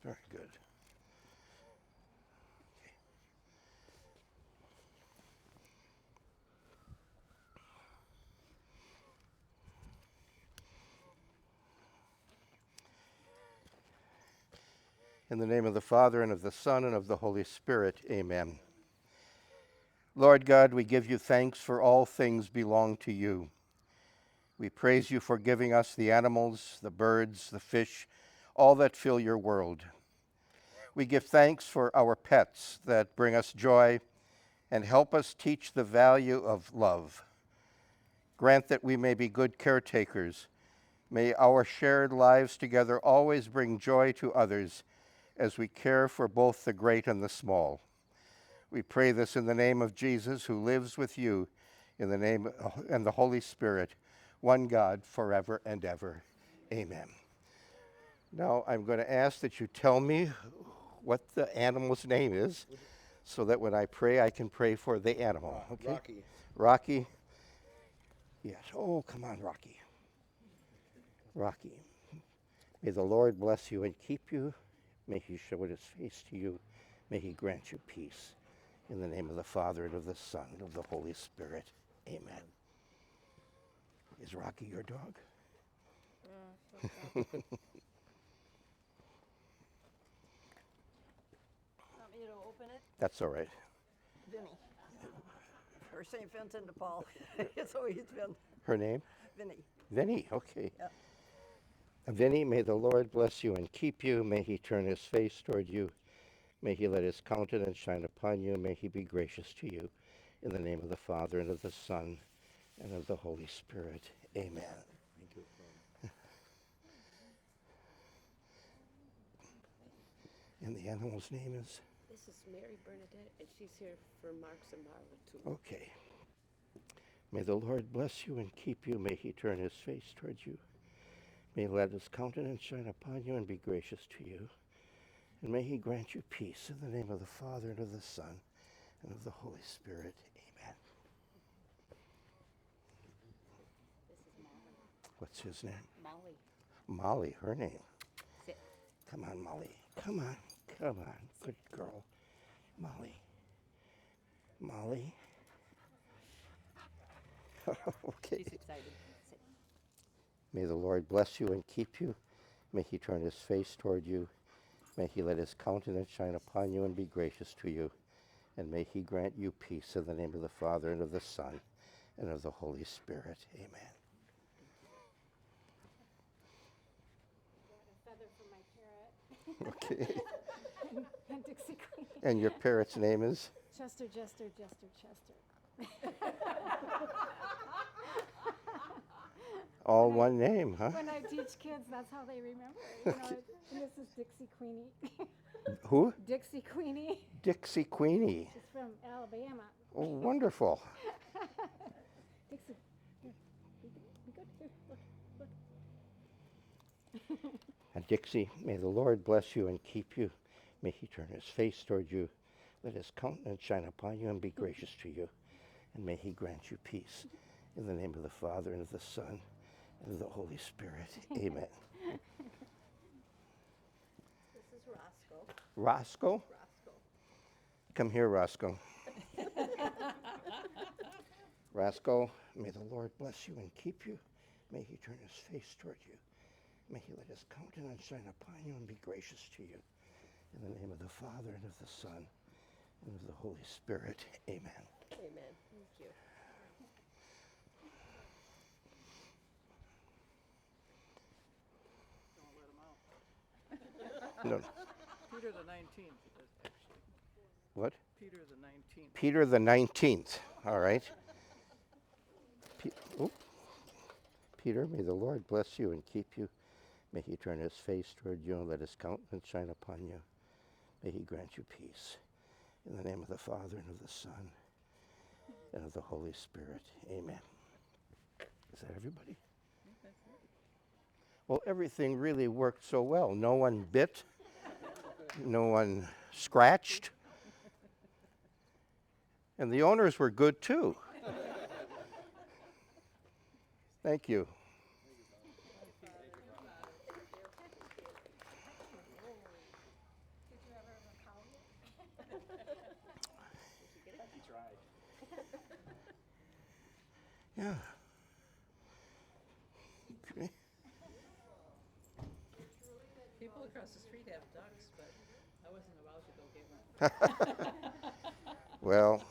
Very good. In the name of the Father, and of the Son, and of the Holy Spirit, amen. Lord God, we give you thanks for all things belong to you. We praise you for giving us the animals, the birds, the fish, all that fill your world. We give thanks for our pets that bring us joy and help us teach the value of love. Grant that we may be good caretakers. May our shared lives together always bring joy to others as we care for both the great and the small. We pray this in the name of Jesus, who lives with you, in the name and the Holy Spirit, one God, forever and ever. Amen. Now I'm going to ask that you tell me what the animal's name is, so that when I pray, I can pray for the animal. Okay? Rocky. Rocky. Yes. Oh, come on, Rocky. Rocky. May the Lord bless you and keep you. May he show his face to you. May he grant you peace. In the name of the Father, and of the Son, and of the Holy Spirit. Amen. Is Rocky your dog? Want me to open it? That's all right. Vinny. Or St. Vincent de Paul. It's always been Her name? Vinny. Vinny. Okay. Yeah. Vinny, may the Lord bless you and keep you. May he turn his face toward you. May he let his countenance shine upon you. May he be gracious to you. In the name of the Father, and of the Son, and of the Holy Spirit. Amen. Thank you. And the animal's name is? This is Mary Bernadette, and she's here for Marks and Marla, too. Okay. May the Lord bless you and keep you. May he turn his face towards you. May he let his countenance shine upon you and be gracious to you. And may he grant you peace in the name of the Father, and of the Son, and of the Holy Spirit. Amen. This is Molly. What's his name? Molly. Molly, her name. Sit. Come on, Molly. Come on. Come on. Good girl. Molly. Molly. Okay. She's excited. Sit. May the Lord bless you and keep you. May he turn his face toward you. May he let his countenance shine upon you and be gracious to you. And may he grant you peace in the name of the Father, and of the Son, and of the Holy Spirit. Amen. Got a feather for my parrot. Okay. And Dixie Queen. And your parrot's name is? Chester, Jester, Jester, Chester. All one name, huh? When I teach kids, that's how they remember it. You know, and this is Dixie Queenie. Who? Dixie Queenie. Dixie Queenie. She's from Alabama. Oh, wonderful. Dixie, here, be good. Here, look. And Dixie, may the Lord bless you and keep you. May he turn his face toward you. Let his countenance shine upon you and be gracious to you. And may he grant you peace. In the name of the Father, and of the Son, and of the Holy Spirit. Amen. This is Roscoe. Roscoe? Roscoe. Come here, Roscoe. Roscoe, may the Lord bless you and keep you. May he turn his face toward you. May he let his countenance shine upon you and be gracious to you. In the name of the Father, and of the Son, and of the Holy Spirit. Amen. Amen. Thank you. Don't let him out. No. Peter the 19th, actually. What? Peter the 19th. Peter the 19th. All right. Peter, may the Lord bless you and keep you. May he turn his face toward you and let his countenance shine upon you. May he grant you peace. In the name of the Father, and of the Son, and of the Holy Spirit. Amen. Is that everybody? Well, everything really worked so well. No one bit. No one scratched. And the owners were good too. Thank you. Yeah. Okay. People across the street have ducks, but I wasn't allowed to go get one. Well,